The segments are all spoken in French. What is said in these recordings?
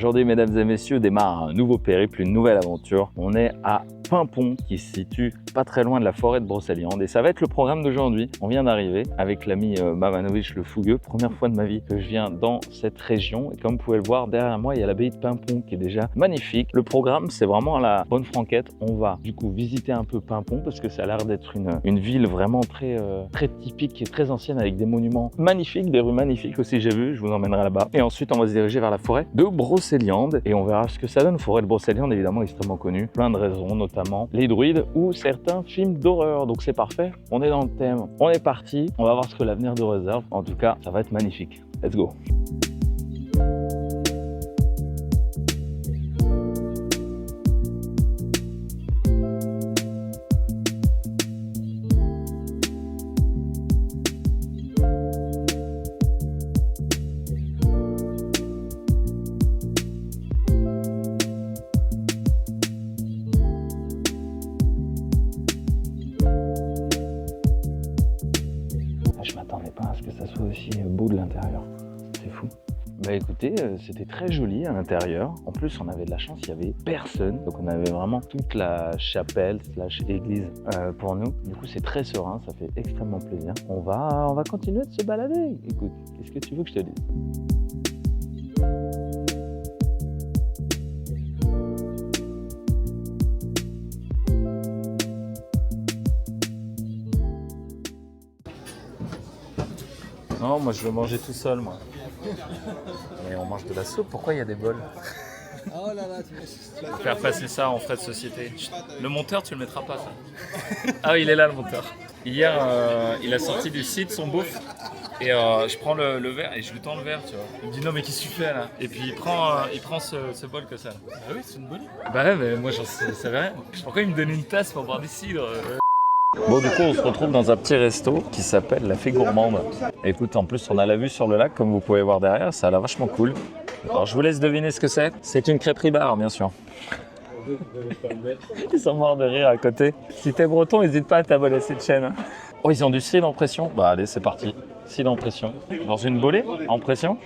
Aujourd'hui, mesdames et messieurs, démarre un nouveau périple, une nouvelle aventure. On est à Paimpont qui se situe pas très loin de la forêt de Brocéliande et ça va être le programme d'aujourd'hui. On vient d'arriver avec l'ami Mamanovic le Fougueux. Première fois de ma vie que je viens dans cette région et comme vous pouvez le voir derrière moi, il y a l'abbaye de Paimpont qui est déjà magnifique. Le programme, c'est vraiment à la bonne franquette. On va du coup visiter un peu Paimpont parce que ça a l'air d'être une ville vraiment très typique et très ancienne avec des monuments magnifiques, des rues magnifiques aussi j'ai vu. Je vous emmènerai là-bas. Et ensuite, on va se diriger vers la forêt de Brocéliande et on verra ce que ça donne. Forêt de Brocéliande, évidemment extrêmement connue, plein de raisons, notamment les druides ou certains films d'horreur. Donc c'est parfait, on est dans le thème, on est parti, on va voir ce que l'avenir nous réserve. En tout cas, ça va être magnifique. Let's go. Je m'attendais pas à ce que ça soit aussi beau de l'intérieur, c'est fou. Bah écoutez, c'était très joli à l'intérieur. En plus, on avait de la chance, il y avait personne. Donc on avait vraiment toute la chapelle / église pour nous. Du coup, c'est très serein, ça fait extrêmement plaisir. On va continuer de se balader. Écoute, qu'est-ce que tu veux que je te dise ? Non, moi je veux manger tout seul, moi. Mais on mange de la soupe, pourquoi il y a des bols ? Oh là là, tu Faut faire passer ça en frais de société. Le monteur, tu le mettras pas, ça. Ah oui, il est là, le monteur. Hier, il a sorti du site son bouffe. Et je prends le verre et je lui tends le verre, tu vois. Il me dit non, mais qu'est-ce que tu fais là ? Et puis il prend ce bol que ça. Ah oui, c'est une bonne idée. Bah ouais, mais moi j'en savais rien. Pourquoi il me donne une tasse pour boire des cidres ? Bon, du coup, on se retrouve dans un petit resto qui s'appelle La Fée Gourmande. Écoute, en plus, on a la vue sur le lac, comme vous pouvez voir derrière, ça a l'air vachement cool. Alors, je vous laisse deviner ce que c'est. C'est une crêperie bar, bien sûr. Ils sont morts de rire à côté. Si t'es breton, n'hésite pas à t'abonner à cette chaîne. Oh, ils ont du cidre en pression. Bah, allez, c'est parti. Cidre en pression. Dans une bolée en pression ?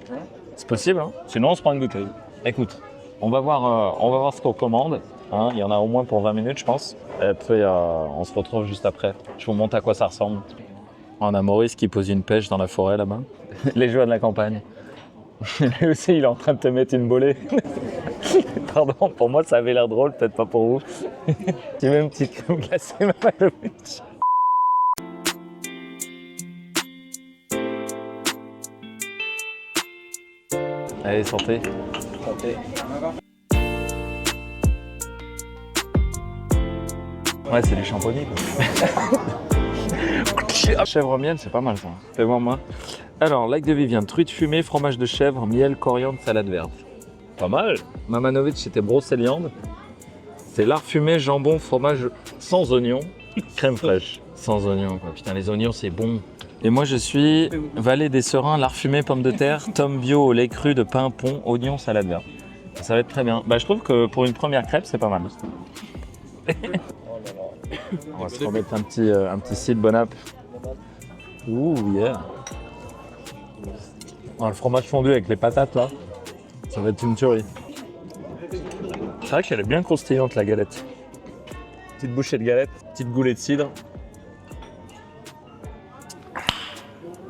C'est possible, hein ? Sinon, on se prend une bouteille. Écoute, on va voir ce qu'on commande. Hein, il y en a au moins pour 20 minutes, je pense. Et puis, on se retrouve juste après. Je vous montre à quoi ça ressemble. On a Maurice qui pose une pêche dans la forêt, là-bas. Les joies de la campagne. Lui aussi, il est en train de te mettre une bolée. Pardon, pour moi, ça avait l'air drôle, peut-être pas pour vous. Tu veux une petite crème glacée, Mamanovic ? Allez, santé. Santé. Ouais, c'est du champomis, quoi. Chèvre miel, c'est pas mal, ça. Fais-moi moi. Alors, lac de Viviane, truite fumée, fromage de chèvre, miel, coriandre, salade verte. Pas mal. Mamanovic, c'était Brocéliande. C'est lard fumé, jambon, fromage sans oignon, crème fraîche. Sans oignon, quoi. Putain, les oignons, c'est bon. Et moi, je suis Vallée des Serins, lard fumé, pommes de terre, tome bio au lait cru de Paimpont, oignon, salade verte. Ça va être très bien. Bah, je trouve que pour une première crêpe, c'est pas mal. On va se remettre un petit cidre bon app. Ouh, yeah. Oh, le fromage fondu avec les patates, là, ça va être une tuerie. C'est vrai qu'elle est bien croustillante, la galette. Petite bouchée de galette, petite goulée de cidre.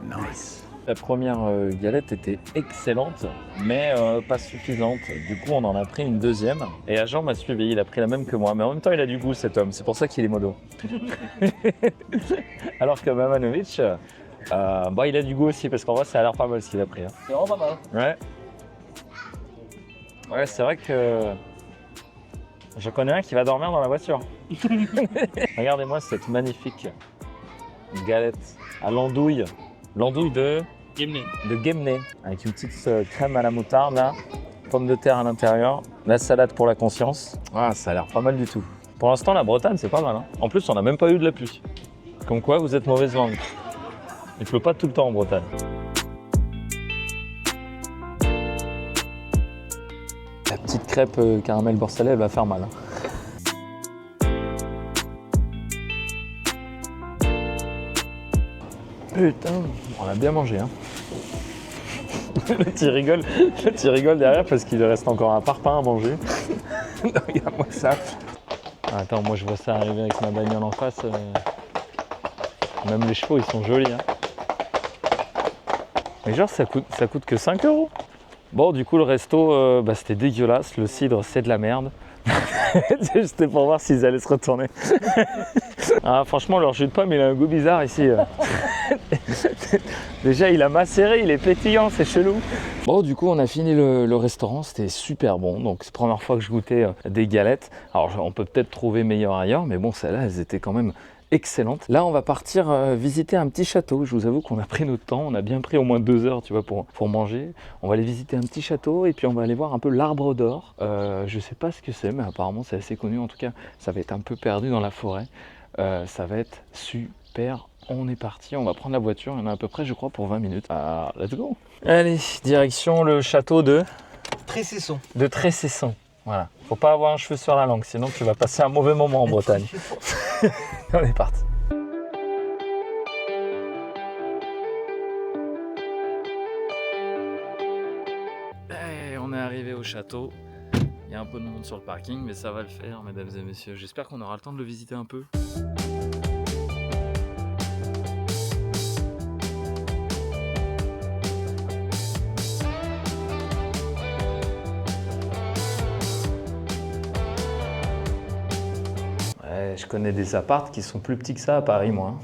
Nice. La première galette était excellente, mais pas suffisante. Du coup, on en a pris une deuxième. Et Agent m'a suivi, il a pris la même que moi. Mais en même temps, il a du goût, cet homme. C'est pour ça qu'il est modo. Alors que Mamanovic, il a du goût aussi, parce qu'en vrai, ça a l'air pas mal ce qu'il a pris. Hein. C'est vraiment pas mal. Ouais. Ouais, c'est vrai que je connais un qui va dormir dans la voiture. Regardez-moi cette magnifique galette à l'andouille. L'andouille de Guémené, avec une petite crème à la moutarde, là, pommes de terre à l'intérieur, la salade pour la conscience. Ah, ça a l'air pas mal du tout. Pour l'instant, la Bretagne, c'est pas mal. Hein. En plus, on n'a même pas eu de la pluie. Comme quoi, vous êtes mauvaise langue. Il pleut pas tout le temps en Bretagne. La petite crêpe caramel beurre salé, elle va faire mal. Hein. Putain, on a bien mangé. Hein. L'autre il rigole derrière parce qu'il lui reste encore un parpaing à manger. Regarde-moi ça. Attends, moi je vois ça arriver avec ma bagnole en face. Même les chevaux ils sont jolis. Hein. Mais genre ça coûte que 5 €. Bon du coup le resto c'était dégueulasse, le cidre c'est de la merde. C'était pour voir s'ils allaient se retourner. Ah, franchement leur jus de pomme il a un goût bizarre ici. Déjà il a macéré, il est pétillant, c'est chelou. Bon du coup on a fini le restaurant, c'était super bon. Donc c'est la première fois que je goûtais des galettes. Alors on peut peut-être trouver meilleur ailleurs, mais bon celles-là elles étaient quand même excellente. Là, on va partir visiter un petit château. Je vous avoue qu'on a pris notre temps. On a bien pris au moins 2 heures, tu vois, pour manger. On va aller visiter un petit château et puis on va aller voir un peu l'arbre d'or. Je sais pas ce que c'est, mais apparemment c'est assez connu. En tout cas, ça va être un peu perdu dans la forêt. Ça va être super. On est parti. On va prendre la voiture. Il y en a à peu près, je crois, pour 20 minutes. Ah, let's go. Allez, direction le château de Trécesson. De Trécesson. Voilà. Faut pas avoir un cheveu sur la langue, sinon tu vas passer un mauvais moment en Bretagne. On est parti. Et on est arrivé au château. Il y a un peu de monde sur le parking, mais ça va le faire, mesdames et messieurs. J'espère qu'on aura le temps de le visiter un peu. Je connais des apparts qui sont plus petits que ça à Paris, moi.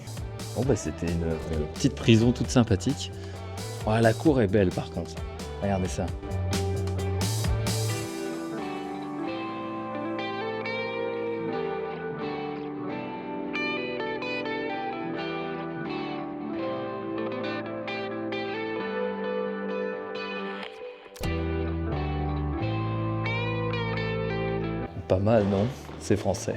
Bon, bah, c'était une petite prison toute sympathique. Oh, la cour est belle, par contre. Regardez ça. Pas mal, non? C'est français.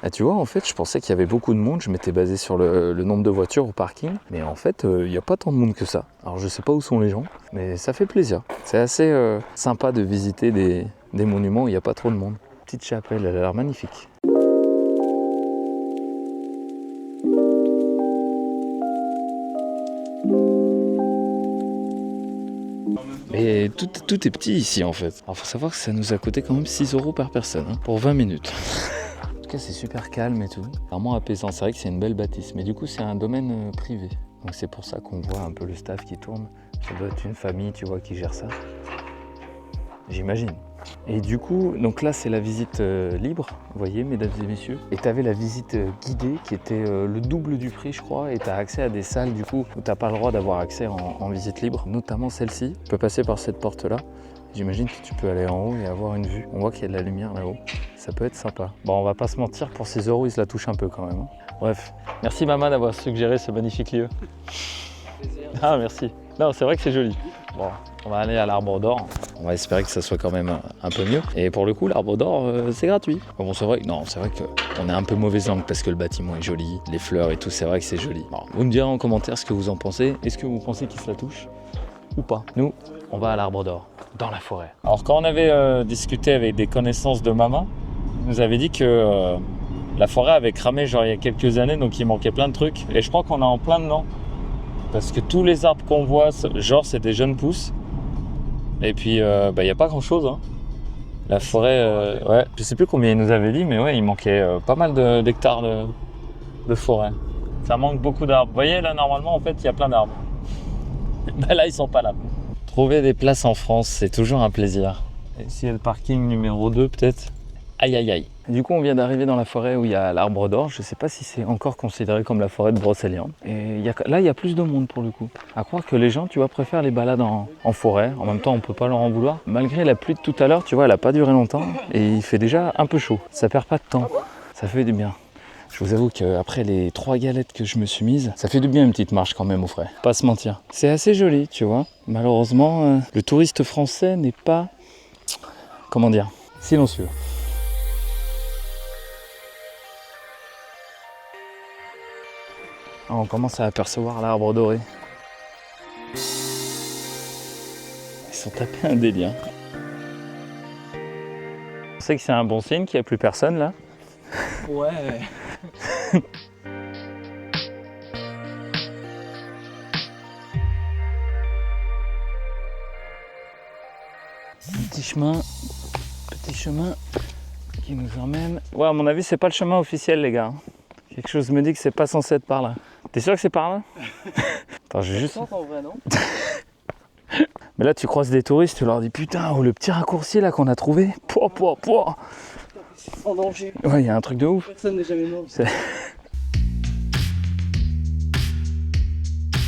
Ah, tu vois, en fait, je pensais qu'il y avait beaucoup de monde. Je m'étais basé sur le nombre de voitures au parking. Mais en fait, il n'y a pas tant de monde que ça. Alors, je sais pas où sont les gens, mais ça fait plaisir. C'est assez sympa de visiter des monuments où il n'y a pas trop de monde. Petite chapelle, elle a l'air magnifique. Et tout est petit ici en fait. Alors faut savoir que ça nous a coûté quand même 6 € par personne hein, pour 20 minutes. En tout cas c'est super calme et tout. Vraiment apaisant, c'est vrai que c'est une belle bâtisse. Mais du coup c'est un domaine privé. Donc c'est pour ça qu'on voit un peu le staff qui tourne. Ça doit être une famille tu vois qui gère ça. J'imagine. Et du coup, donc là c'est la visite libre, vous voyez mesdames et messieurs. Et tu avais la visite guidée qui était le double du prix je crois. Et tu as accès à des salles du coup où tu n'as pas le droit d'avoir accès en visite libre. Notamment celle-ci, tu peux passer par cette porte là. J'imagine que tu peux aller en haut et avoir une vue. On voit qu'il y a de la lumière là-haut. Ça peut être sympa. Bon on va pas se mentir, pour 6 € ils se la touchent un peu quand même. Hein. Bref, merci maman d'avoir suggéré ce magnifique lieu. Ah merci. Non c'est vrai que c'est joli. Bon, on va aller à l'Arbre d'Or. On va espérer que ça soit quand même un peu mieux. Et pour le coup, l'Arbre d'Or, c'est gratuit. Bon, c'est vrai qu'on est un peu mauvaise langue parce que le bâtiment est joli, les fleurs et tout, c'est vrai que c'est joli. Bon, vous me direz en commentaire ce que vous en pensez. Est-ce que vous pensez qu'il se la touche ou pas? Nous, on va à l'Arbre d'Or, dans la forêt. Alors, quand on avait discuté avec des connaissances de maman, ils nous avaient dit que la forêt avait cramé genre il y a quelques années, donc il manquait plein de trucs. Et je crois qu'on est en plein dedans. Parce que tous les arbres qu'on voit, genre c'est des jeunes pousses. Et puis y a pas grand chose. Hein. La forêt, ouais, je sais plus combien il nous avait dit, mais ouais, il manquait pas mal d'hectares de forêt. Ça manque beaucoup d'arbres. Vous voyez là normalement en fait il y a plein d'arbres. Ben là ils sont pas là. Trouver des places en France, c'est toujours un plaisir. Ici il y a le parking numéro 2 peut-être. Aïe aïe aïe. Du coup on vient d'arriver dans la forêt où il y a l'Arbre d'Or. Je sais pas si c'est encore considéré comme la forêt de Brocéliande. Et là il y a plus de monde pour le coup. À croire que les gens tu vois préfèrent les balades en forêt. En même temps on peut pas leur en vouloir. Malgré la pluie de tout à l'heure tu vois elle a pas duré longtemps. Et il fait déjà un peu chaud. Ça perd pas de temps. Ça fait du bien. Je vous avoue qu'après les 3 galettes que je me suis mise, ça fait du bien une petite marche quand même au frais. Pas se mentir. C'est assez joli tu vois. Malheureusement le touriste français n'est pas, comment dire, silencieux. On commence à apercevoir l'arbre doré. Ils sont tapés un délire. On sait que c'est un bon signe qu'il n'y a plus personne là. Ouais. Petit chemin qui nous emmène. Ouais, à mon avis, c'est pas le chemin officiel, les gars. Quelque chose me dit que c'est pas censé être par là. T'es sûr que c'est par là? Attends, j'ai juste. En vrai, non? Mais là, tu croises des touristes, tu leur dis putain, oh, le petit raccourci là qu'on a trouvé. Pouah. En danger. Ouais, il y a un truc de ouf. Personne n'est jamais mort. C'est-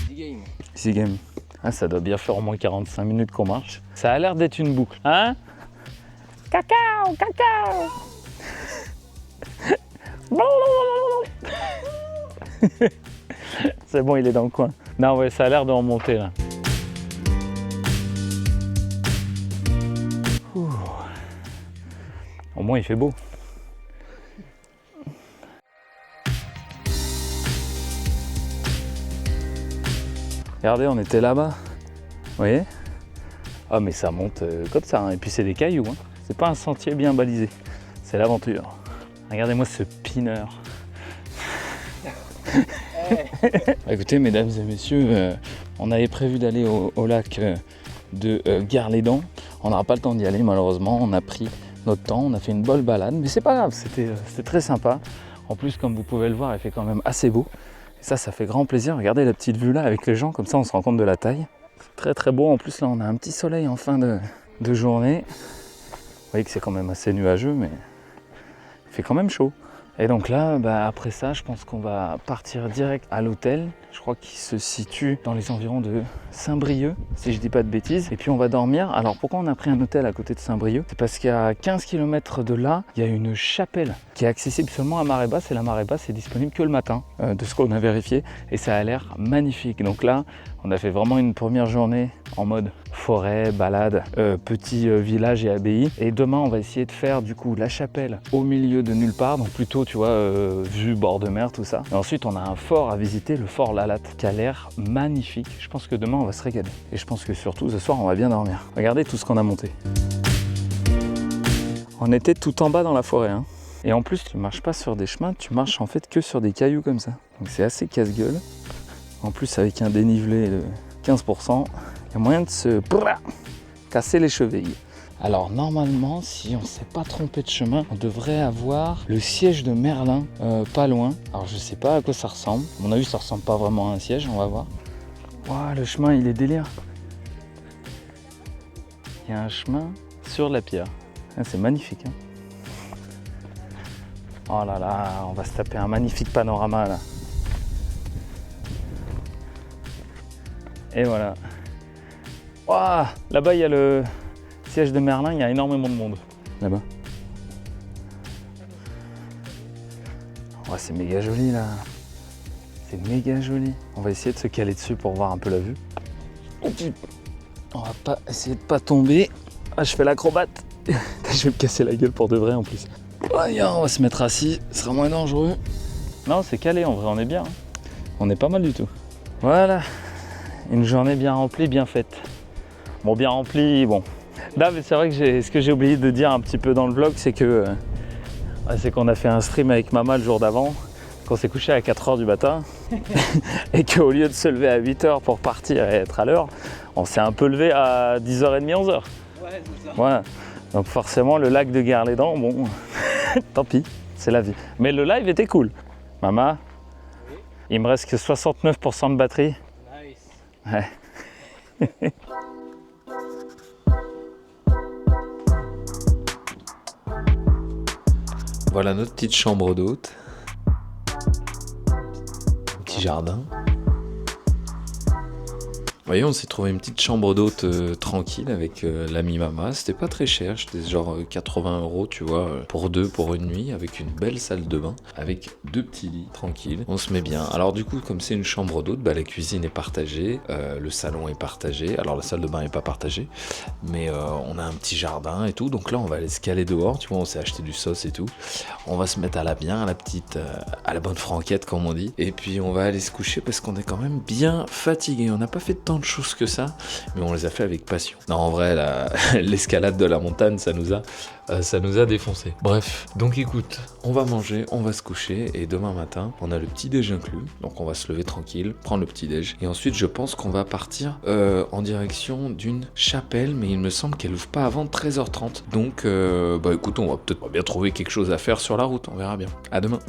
Game. Easy game. Ah, ça doit bien faire au moins 45 minutes qu'on marche. Ça a l'air d'être une boucle. Hein? Cacao. C'est bon, il est dans le coin. Non, ouais, ça a l'air de remonter là. Ouh. Au moins, il fait beau. Regardez, on était là-bas. Vous voyez? Ah, mais ça monte comme ça. Hein. Et puis, c'est des cailloux. Hein. C'est pas un sentier bien balisé. C'est l'aventure. Regardez-moi ce pineur. Écoutez, mesdames et messieurs, on avait prévu d'aller au lac de Garlédan. On n'aura pas le temps d'y aller, malheureusement. On a pris notre temps. On a fait une bonne balade. Mais c'est pas grave. C'était très sympa. En plus, comme vous pouvez le voir, il fait quand même assez beau. Et ça fait grand plaisir. Regardez la petite vue là avec les gens, comme ça on se rend compte de la taille. C'est très très beau. En plus là on a un petit soleil en fin de journée. Vous voyez que c'est quand même assez nuageux, mais il fait quand même chaud. Et donc là, après ça, je pense qu'on va partir direct à l'hôtel. Je crois qu'il se situe dans les environs de Saint-Brieuc, si je dis pas de bêtises. Et puis on va dormir. Alors pourquoi on a pris un hôtel à côté de Saint-Brieuc? C'est parce qu'à 15 km de là, il y a une chapelle qui est accessible seulement à marée basse. Et la marée basse est disponible que le matin, de ce qu'on a vérifié. Et ça a l'air magnifique. Donc là, on a fait vraiment une première journée en mode forêt, balade, petit village et abbaye. Et demain, on va essayer de faire du coup la chapelle au milieu de nulle part. Donc plutôt, tu vois, vue bord de mer, tout ça. Et ensuite, on a un fort à visiter, le fort Lalatte, qui a l'air magnifique. Je pense que demain, on va se régaler. Et je pense que surtout, ce soir, on va bien dormir. Regardez tout ce qu'on a monté. On était tout en bas dans la forêt. Hein. Et en plus, tu marches pas sur des chemins, tu marches en fait que sur des cailloux comme ça. Donc c'est assez casse-gueule. En plus, avec un dénivelé de 15%, il y a moyen de se casser les chevilles. Alors normalement, si on ne s'est pas trompé de chemin, on devrait avoir le siège de Merlin pas loin. Alors je sais pas à quoi ça ressemble. À mon avis, ça ressemble pas vraiment à un siège, on va voir. Waouh, le chemin, il est délire. Il y a un chemin sur la pierre. Ah, c'est magnifique. Hein. Oh là là, on va se taper un magnifique panorama là. Et voilà. Waouh, là-bas, il y a le siège de Merlin, il y a énormément de monde. Là-bas. Oh, c'est méga joli là. C'est méga joli. On va essayer de se caler dessus pour voir un peu la vue. On va pas essayer de pas tomber. Ah, je fais l'acrobate. Je vais me casser la gueule pour de vrai en plus. Allez, on va se mettre assis, ce sera moins dangereux. Non, c'est calé en vrai, on est bien. On est pas mal du tout. Voilà. Une journée bien remplie, bien faite. Bon, bien remplie, bon. Là, mais c'est vrai que ce que j'ai oublié de dire un petit peu dans le vlog, c'est que c'est qu'on a fait un stream avec Mama le jour d'avant, qu'on s'est couché à 4h du matin, et qu'au lieu de se lever à 8h pour partir et être à l'heure, on s'est un peu levé à 10h30, 11h. Ouais, c'est ça. Voilà. Donc forcément, le lac de Garlédan, bon, tant pis, c'est la vie. Mais le live était cool. Mama, Oui. il me reste que 69% de batterie. Nice. Ouais. Voilà notre petite chambre d'hôte. Petit jardin. Vous voyez, on s'est trouvé une petite chambre d'hôte tranquille avec l'ami Mama. C'était pas très cher, c'était genre 80 €, tu vois, pour deux, pour une nuit, avec une belle salle de bain, avec deux petits lits tranquilles. On se met bien. Alors du coup, comme c'est une chambre d'hôte, la cuisine est partagée, le salon est partagé. Alors la salle de bain est pas partagée, mais on a un petit jardin et tout. Donc là, on va aller se caler dehors, tu vois, on s'est acheté du sauce et tout. On va se mettre à la bien, à la petite, à la bonne franquette comme on dit. Et puis on va aller se coucher parce qu'on est quand même bien fatigué. On n'a pas fait de temps de choses que ça, mais on les a fait avec passion. Non, en vrai, l'escalade de la montagne, ça nous a défoncé. Bref, donc écoute, on va manger, on va se coucher, et demain matin, on a le petit déj inclus, donc on va se lever tranquille, prendre le petit déj, et ensuite je pense qu'on va partir en direction d'une chapelle, mais il me semble qu'elle ouvre pas avant 13h30. Donc, bah écoute, on va peut-être bien trouver quelque chose à faire sur la route, on verra bien. À demain.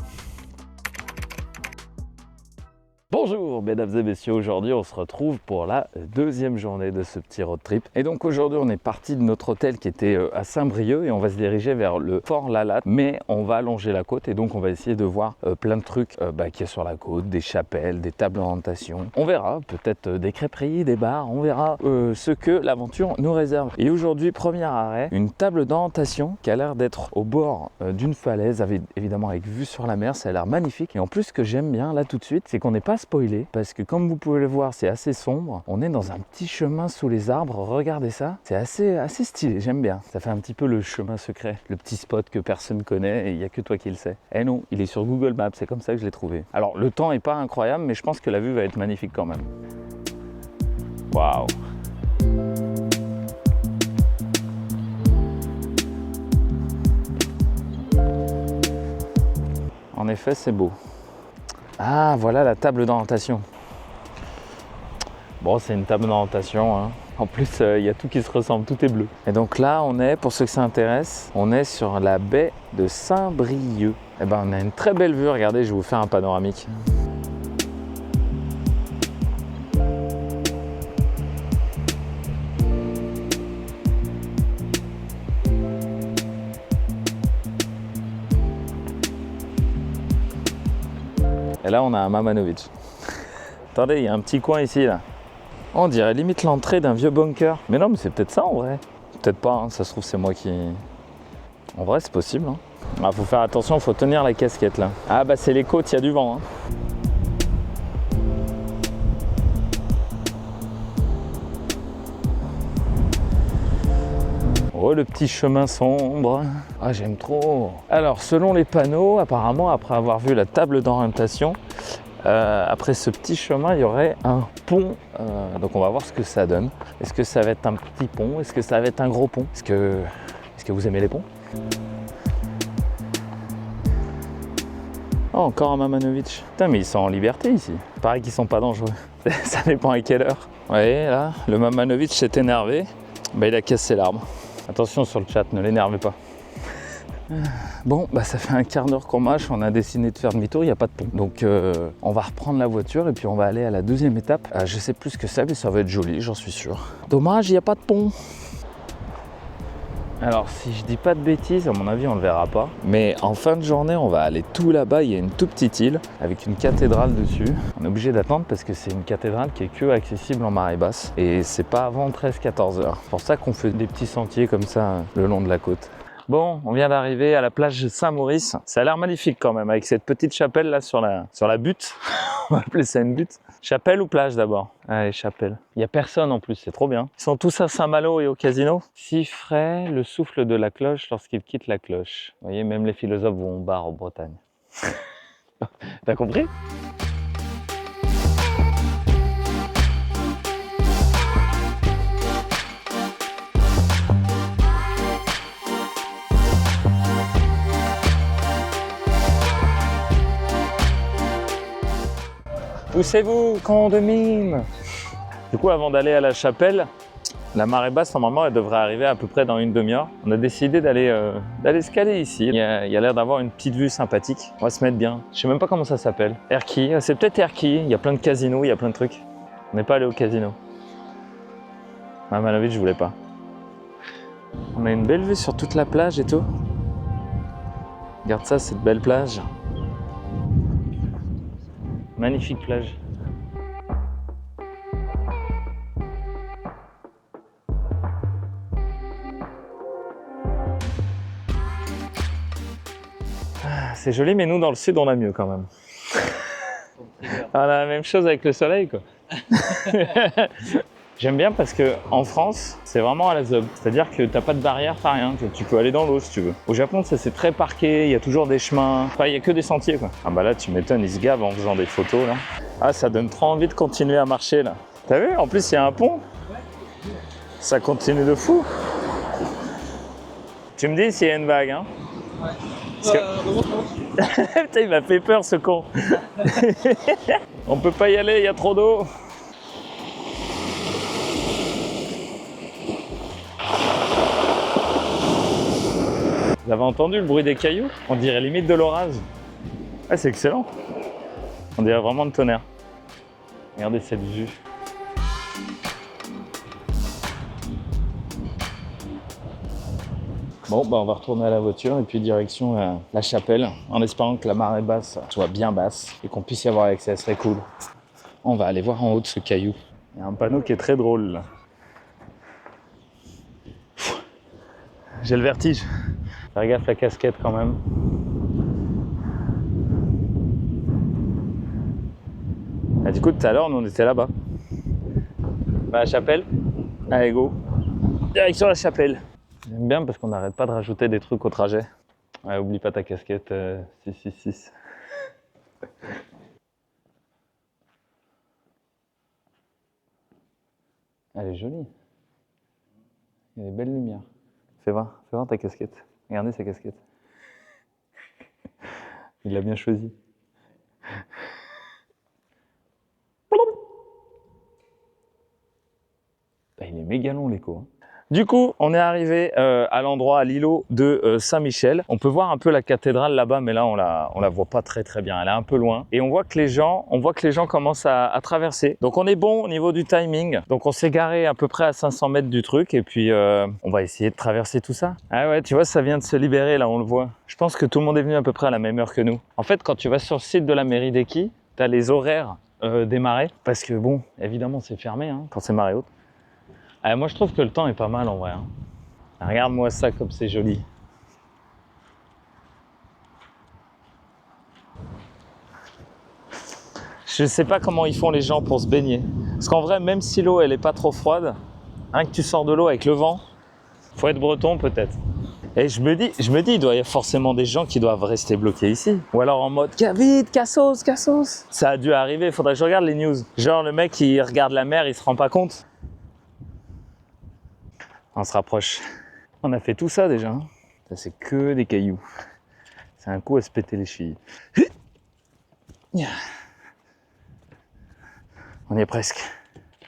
Bonjour mesdames et messieurs, aujourd'hui on se retrouve pour la deuxième journée de ce petit road trip. Et donc aujourd'hui on est parti de notre hôtel qui était à Saint-Brieuc et on va se diriger vers le Fort Lalatte. Mais on va allonger la côte et donc on va essayer de voir plein de trucs qu'il y a sur la côte, des chapelles, des tables d'orientation. On verra peut-être des crêperies, des bars, on verra ce que l'aventure nous réserve. Et aujourd'hui, premier arrêt, une table d'orientation qui a l'air d'être au bord d'une falaise, évidemment avec vue sur la mer, ça a l'air magnifique. Et en plus ce que j'aime bien là tout de suite, c'est qu'on n'est pas spoilé parce que comme vous pouvez le voir c'est assez sombre, on est dans un petit chemin sous les arbres, regardez ça, c'est assez stylé, j'aime bien, ça fait un petit peu le chemin secret, le petit spot que personne connaît et il n'y a que toi qui le sais. Eh non, il est sur Google Maps, c'est comme ça que je l'ai trouvé. Alors le temps est pas incroyable mais je pense que la vue va être magnifique quand même. Waouh. En effet c'est beau. Ah, voilà la table d'orientation. Bon, c'est une table d'orientation, hein. En plus, il y a tout qui se ressemble, tout est bleu. Et donc là, on est, pour ceux que ça intéresse, on est sur la baie de Saint-Brieuc. Et ben, on a une très belle vue, regardez, je vais vous faire un panoramique. Et là, on a un Mamanovic. Attendez, il y a un petit coin ici, là. On dirait limite l'entrée d'un vieux bunker. Mais non, mais c'est peut-être ça, en vrai. Peut-être pas, hein. Ça se trouve, c'est moi qui... En vrai, c'est possible, hein. Ah, faut faire attention, faut tenir la casquette, là. Ah, bah, c'est les côtes, il y a du vent, hein. Oh, le petit chemin sombre. Ah, j'aime trop. Alors, selon les panneaux, apparemment, après avoir vu la table d'orientation, après ce petit chemin, il y aurait un pont. Donc, on va voir ce que ça donne. Est-ce que ça va être un petit pont? Est-ce que ça va être un gros pont? Est-ce que vous aimez les ponts? Oh, encore un Mamanovic. Putain, mais ils sont en liberté ici. Pareil qu'ils sont pas dangereux. Ça dépend à quelle heure. Vous voyez, là, le Mamanovic s'est énervé. Bah, il a cassé l'arbre. Attention sur le chat, ne l'énervez pas. Bon, bah ça fait un quart d'heure qu'on marche, on a décidé de faire demi-tour, il n'y a pas de pont. Donc on va reprendre la voiture et puis on va aller à la deuxième étape. Je sais plus ce que c'est, mais ça va être joli, j'en suis sûr. Dommage, il n'y a pas de pont. Alors si je dis pas de bêtises, à mon avis on le verra pas. Mais en fin de journée, on va aller tout là-bas, il y a une toute petite île avec une cathédrale dessus. On est obligé d'attendre parce que c'est une cathédrale qui est que accessible en marée basse. Et c'est pas avant 13-14 heures. C'est pour ça qu'on fait des petits sentiers comme ça le long de la côte. Bon, on vient d'arriver à la plage de Saint-Maurice. Ça a l'air magnifique quand même, avec cette petite chapelle là sur la butte. On va appeler ça une butte. Chapelle ou plage d'abord? Allez, chapelle. Il n'y a personne en plus, c'est trop bien. Ils sont tous à Saint-Malo et au casino. Si frais le souffle de la cloche lorsqu'ils quittent la cloche. Vous voyez, même les philosophes vont au bar en Bretagne. T'as compris? Poussez-vous, con de mime. Du coup, avant d'aller à la chapelle, la marée basse, normalement, elle devrait arriver à peu près dans une demi-heure. On a décidé d'aller se caler ici. Il y a l'air d'avoir une petite vue sympathique. On va se mettre bien. Je sais même pas comment ça s'appelle. Erki, c'est peut-être Erki. Il y a plein de casinos, il y a plein de trucs. On n'est pas allé au casino. Mamanovic, je voulais pas. On a une belle vue sur toute la plage et tout. Regarde ça, cette belle plage. Magnifique plage. C'est joli, mais nous, dans le sud, on a mieux quand même. On a la même chose avec le soleil, quoi. J'aime bien parce qu'en France, c'est vraiment à la zob. C'est-à-dire que t'as pas de barrière, t'as rien. Tu peux aller dans l'eau si tu veux. Au Japon, ça c'est très parqué, il y a toujours des chemins. Enfin, il y a que des sentiers, quoi. Ah bah là, tu m'étonnes, ils se gavent en faisant des photos, là. Ah, ça donne trop envie de continuer à marcher, là. T'as vu? En plus, il y a un pont. Ça continue de fou. Tu me dis s'il y a une vague, hein? Ouais. Parce que... Putain, il m'a fait peur, ce con. On peut pas y aller, il y a trop d'eau. Vous avez entendu le bruit des cailloux? On dirait limite de l'orage. Ah, c'est excellent. On dirait vraiment le tonnerre. Regardez cette vue. Bon, bah on va retourner à la voiture et puis direction la chapelle, en espérant que la marée basse soit bien basse et qu'on puisse y avoir accès, ça serait cool. On va aller voir en haut de ce caillou. Il y a un panneau qui est très drôle là. J'ai le vertige. Faire gaffe la casquette quand même. Ah, du coup, tout à l'heure, nous on était là-bas. Bah, la chapelle. Allez, go. Direction la chapelle. J'aime bien parce qu'on n'arrête pas de rajouter des trucs au trajet. Ouais, oublie pas ta casquette 666. Elle est jolie. Il y a des belles lumières. Fais voir ta casquette. Regardez sa casquette. Il l'a bien choisi. Bah, il est méga long l'écho. Hein. Du coup, on est arrivé à l'endroit, à l'îlot de Saint-Michel. On peut voir un peu la cathédrale là-bas, mais là, on la voit pas très bien. Elle est un peu loin. Et on voit que les gens commencent à traverser. Donc, on est bon au niveau du timing. Donc, on s'est garé à peu près à 500 mètres du truc. Et puis, on va essayer de traverser tout ça. Ah ouais, tu vois, ça vient de se libérer, là, on le voit. Je pense que tout le monde est venu à peu près à la même heure que nous. En fait, quand tu vas sur le site de la mairie d'Equis, tu as les horaires des marées. Parce que, bon, évidemment, c'est fermé hein, quand c'est marée haute. Ah, moi je trouve que le temps est pas mal en vrai. Hein. Regarde-moi ça comme c'est joli. Je sais pas comment ils font les gens pour se baigner. Parce qu'en vrai, même si l'eau elle est pas trop froide, hein, que tu sors de l'eau avec le vent, faut être breton peut-être. Et je me dis, il doit y avoir forcément des gens qui doivent rester bloqués ici. Ou alors en mode, vite, cassos. Ça a dû arriver, faudrait que je regarde les news. Genre le mec il regarde la mer, il se rend pas compte. On se rapproche. On a fait tout ça déjà. Ça c'est que des cailloux. C'est un coup à se péter les chevilles. On y est presque.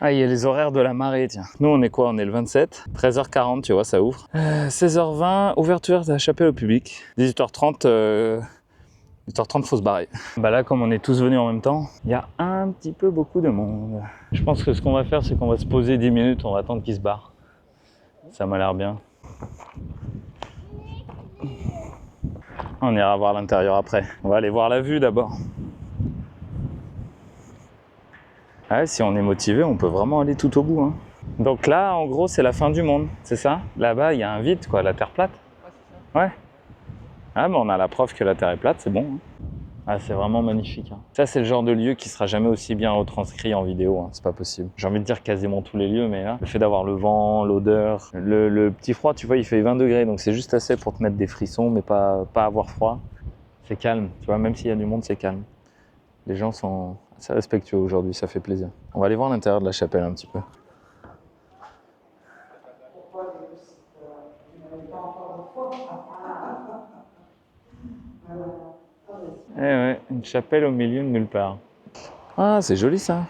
Ah, il y a les horaires de la marée, tiens. Nous on est quoi? On est le 27. 13h40, tu vois, ça ouvre. 16h20, ouverture de la chapelle au public. 18h30, 18h30, faut se barrer. Bah là, comme on est tous venus en même temps, il y a un petit peu beaucoup de monde. Je pense que ce qu'on va faire, c'est qu'on va se poser 10 minutes, on va attendre qu'ils se barrent. Ça m'a l'air bien. On ira voir l'intérieur après. On va aller voir la vue d'abord. Ah ouais, si on est motivé, on peut vraiment aller tout au bout. Hein. Donc là, en gros, c'est la fin du monde, c'est ça? Là-bas, il y a un vide, quoi, la Terre plate. Ouais, c'est ça. Ouais. Ah, mais on a la preuve que la Terre est plate, c'est bon. Hein. Ah, c'est vraiment magnifique. Hein. Ça, c'est le genre de lieu qui sera jamais aussi bien retranscrit en vidéo. Hein. C'est pas possible. J'ai envie de dire quasiment tous les lieux, mais là, le fait d'avoir le vent, l'odeur, le petit froid, tu vois, il fait 20 degrés, donc c'est juste assez pour te mettre des frissons, mais pas avoir froid. C'est calme, tu vois, même s'il y a du monde, c'est calme. Les gens sont assez respectueux aujourd'hui, ça fait plaisir. On va aller voir l'intérieur de la chapelle un petit peu. Eh ouais, une chapelle au milieu de nulle part. Ah, c'est joli ça.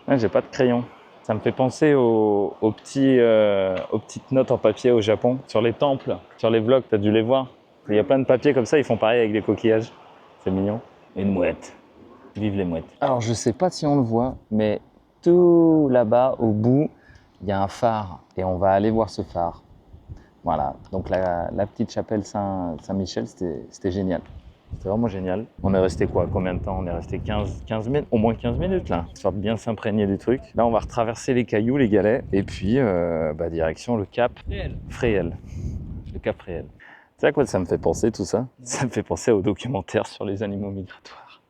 Ah, j'ai pas de crayon. Ça me fait penser aux petites notes en papier au Japon, sur les temples, sur les vlogs, t'as dû les voir. Il y a plein de papiers comme ça, ils font pareil avec des coquillages. C'est mignon. Et une mouette. Vive les mouettes. Alors je sais pas si on le voit, mais tout là-bas, au bout, il y a un phare. Et on va aller voir ce phare. Voilà, donc la petite chapelle Saint-Michel, c'était génial. C'était vraiment génial. On est resté quoi? Combien de temps? On est resté 15 minutes, au moins 15 minutes là, histoire de bien s'imprégner du truc. Là, on va retraverser les cailloux, les galets, et puis direction le cap Fréhel. Le cap Fréhel. Tu sais à quoi ça me fait penser tout ça? Ça me fait penser au documentaire sur les animaux migratoires.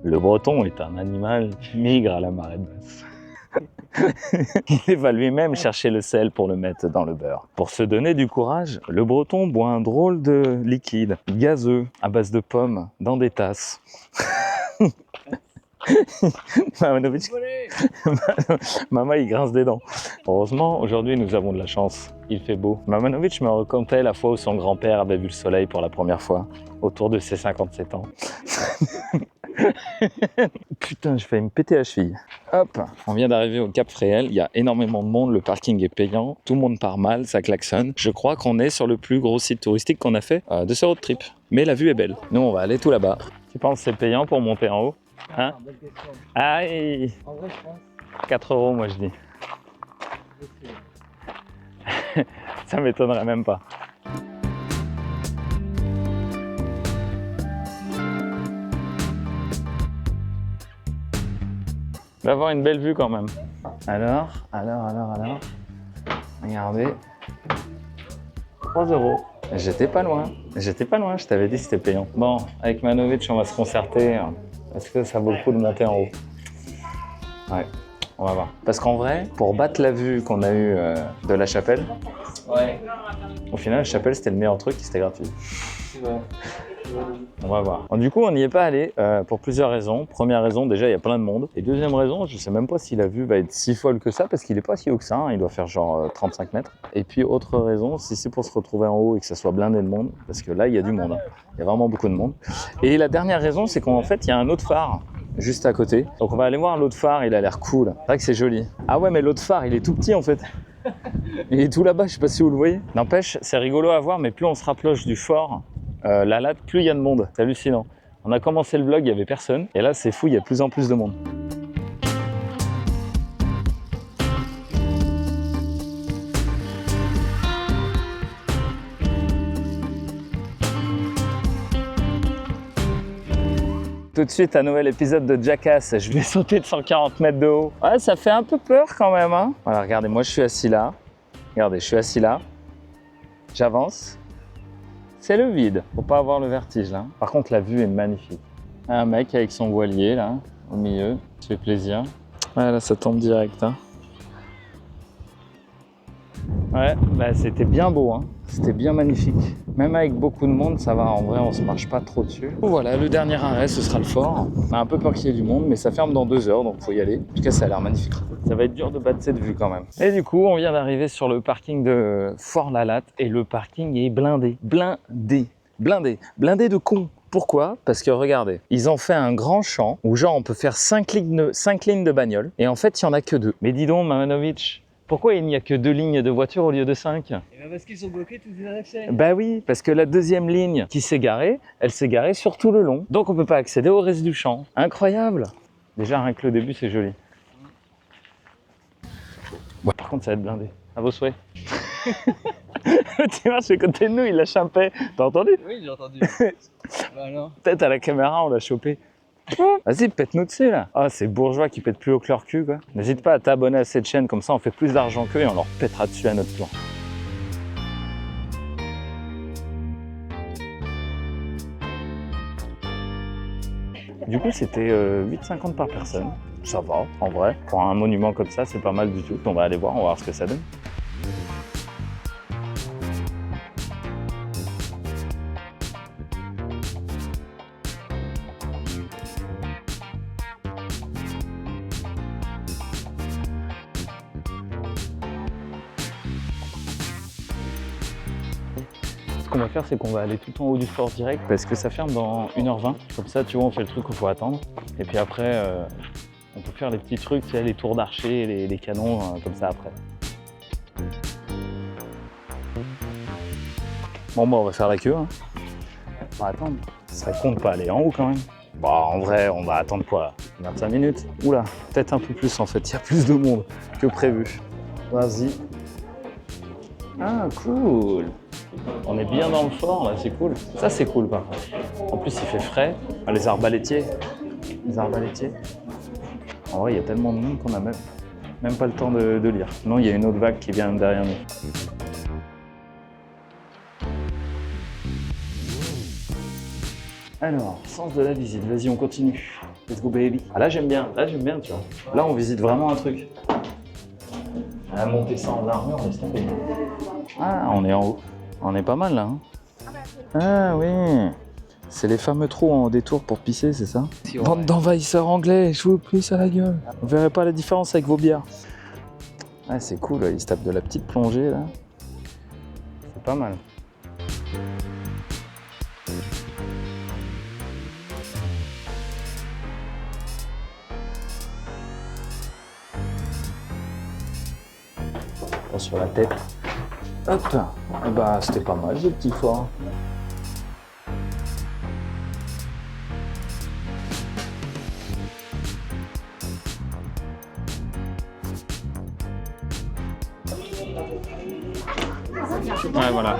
Le breton est un animal qui migre à la marée basse. Il va lui-même chercher le sel pour le mettre dans le beurre. Pour se donner du courage, le breton boit un drôle de liquide gazeux à base de pommes dans des tasses. Mamanovic, Allez. Mama, il grince des dents. Heureusement, aujourd'hui, nous avons de la chance. Il fait beau. Mamanovic me racontait la fois où son grand-père avait vu le soleil pour la première fois, autour de ses 57 ans. Putain, j'ai failli me péter la cheville. Hop, on vient d'arriver au Cap Fréhel. Il y a énormément de monde, le parking est payant. Tout le monde part mal, ça klaxonne. Je crois qu'on est sur le plus gros site touristique qu'on a fait de ce road trip. Mais la vue est belle. Nous, on va aller tout là-bas. Tu penses que c'est payant pour monter en haut? Hein? Belle question. Aïe, En vrai, je pense. 4 €, moi je dis. Ça m'étonnerait même pas. On va avoir une belle vue quand même. Alors. Regardez. 3 €. J'étais pas loin, je t'avais dit que c'était payant. Bon, avec Manovic, on va se concerter. Est-ce que ça vaut le coup de monter en haut? Ouais, on va voir. Parce qu'en vrai, pour battre la vue qu'on a eue de la chapelle, Ouais. au final, la chapelle, c'était le meilleur truc, c'était gratuit. C'est vrai. On va voir. Bon, du coup, on n'y est pas allé pour plusieurs raisons. Première raison, déjà, il y a plein de monde. Et deuxième raison, je sais même pas si la vue va être si folle que ça, parce qu'il est pas si haut que ça. Hein. Il doit faire genre 35 mètres. Et puis, autre raison, si c'est pour se retrouver en haut et que ça soit blindé de monde, parce que là, il y a du monde. Hein. Il y a vraiment beaucoup de monde. Et la dernière raison, c'est qu'en fait, il y a un autre phare juste à côté. Donc, on va aller voir l'autre phare. Il a l'air cool. C'est vrai que c'est joli. Ah ouais, mais l'autre phare, il est tout petit en fait. Il est tout là-bas, je sais pas si vous le voyez. N'empêche, c'est rigolo à voir, mais plus on se rapproche du fort, la latte, plus il y a de monde. C'est hallucinant. On a commencé le vlog, il n'y avait personne. Et là, c'est fou, il y a de plus en plus de monde. Tout de suite, un nouvel épisode de Jackass. Je vais sauter de 140 mètres de haut. Ouais, ça fait un peu peur quand même. Hein. Voilà, regardez, moi je suis assis là. Regardez, je suis assis là. J'avance. C'est le vide. Faut pas avoir le vertige là. Par contre, la vue est magnifique. Un mec avec son voilier là, au milieu. Ça fait plaisir. Ouais, là, ça tombe direct. Hein. Ouais, bah, c'était bien beau. Hein. C'était bien magnifique. Même avec beaucoup de monde, ça va. En vrai, on se marche pas trop dessus. Voilà, le dernier arrêt, ce sera le fort. On a un peu peur qu'il y ait du monde, mais ça ferme dans 2 heures, donc faut y aller. En tout cas, ça a l'air magnifique. Ça va être dur de battre cette vue quand même. Et du coup, on vient d'arriver sur le parking de Fort-la-Latte et le parking est blindé. Blindé de cons. Pourquoi? Parce que regardez, ils ont fait un grand champ où genre on peut faire 5 lignes de bagnole et en fait, il n'y en a que 2. Mais dis donc, Mamanovic, pourquoi il n'y a que 2 lignes de voiture au lieu de 5? Et ben parce qu'ils ont bloqué toutes les accès. Bah oui, parce que la deuxième ligne qui s'est garée, elle s'est garée sur tout le long. Donc on peut pas accéder au reste du champ. Incroyable! Déjà, rien que le début, c'est joli. Ouais, par contre, ça va être blindé. À vos souhaits. Le petit marche à côté de nous, il l'a chimpé. T'as entendu? Oui, j'ai entendu. Bah alors. Peut-être à la caméra, on l'a chopé. Vas-y, pète-nous dessus là. Ah, c'est bourgeois qui pètent plus haut que leur cul quoi. N'hésite pas à t'abonner à cette chaîne, comme ça on fait plus d'argent qu'eux et on leur pètera dessus à notre tour. Du coup, c'était 8,50 par personne. Ça va, en vrai. Pour un monument comme ça, c'est pas mal du tout. On va aller voir, on va voir ce que ça donne. Ce qu'on va faire, c'est qu'on va aller tout en haut du fort direct parce que ça ferme dans 1h20. Comme ça, tu vois, on fait le truc qu'il faut attendre. Et puis après, on peut faire les petits trucs, tu sais, les tours d'archer, les canons, comme ça après. Bon, bah, on va faire la queue. Hein. On va attendre. Ce serait con de pas aller en haut quand même. Bon, en vrai, on va attendre quoi? 25 minutes? Oula, peut-être un peu plus en fait. Il y a plus de monde que prévu. Vas-y. Ah, cool. On est bien dans le fort, là, c'est cool. Ça, c'est cool, par contre. En plus, il fait frais. Ah, les arbalétiers. Les arbalétiers. En vrai, il y a tellement de monde qu'on a même pas le temps de lire. Non, il y a une autre vague qui vient derrière nous. Alors, sens de la visite. Vas-y, on continue. Let's go, baby. Ah, là, j'aime bien, tu vois. Là, on visite vraiment un truc. À monter ça en armure, on laisse tomber. Ah, on est en haut. On est pas mal là. Hein. Ah oui. C'est les fameux trous en détour pour pisser, c'est ça? Si, ouais. Bande d'envahisseurs anglais, je vous pisse à la gueule. Vous verrez pas la différence avec vos bières. Ouais, c'est cool, ils se tapent de la petite plongée là. C'est pas mal. Pas sur la tête. Hop, ah bah c'était pas mal ce petit fort. Ouais, voilà.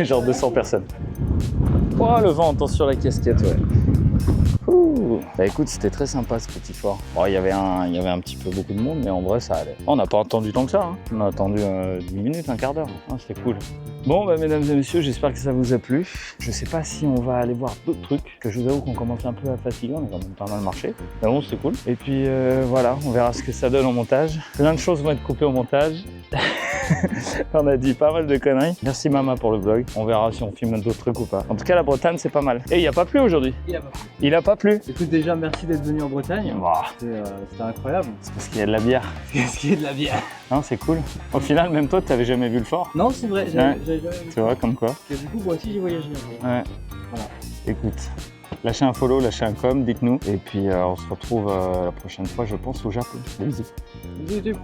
Genre 200 personnes. Oh, le vent entend sur la casquette, ouais. Ouh. Bah écoute, c'était très sympa ce petit fort. Bon, il y avait un petit peu beaucoup de monde, mais en vrai, ça allait. On n'a pas attendu tant que ça, hein. On a attendu 10 minutes, un quart d'heure. Ah, c'était cool. Bon, bah mesdames et messieurs, j'espère que ça vous a plu. Je sais pas si on va aller voir d'autres trucs, que je vous avoue qu'on commence un peu à fatiguer, on a quand même pas mal marché. Mais bon, c'était cool. Et puis voilà, on verra ce que ça donne au montage. Plein de choses vont être coupées au montage. On a dit pas mal de conneries. Merci Mama pour le vlog. On verra si on filme d'autres trucs ou pas. En tout cas, la Bretagne, c'est pas mal. Et il n'y a pas plu aujourd'hui. Il a pas plu. Il a pas plu. Écoute, déjà, merci d'être venu en Bretagne. Bah, C'était incroyable. c'est parce qu'il y a de la bière. Qu'est-ce qu'il y a de la bière? Non, c'est cool. Au final, même toi, tu n'avais jamais vu le fort. Non, c'est vrai, Ouais. j'avais jamais vu. Tu vois, comme quoi. Et du coup, moi aussi, j'ai voyagé. Ouais. Voilà. Écoute, lâchez un follow, lâchez un com, dites-nous. Et puis, on se retrouve la prochaine fois, je pense, au Japon. Bisous. Bisous YouTube.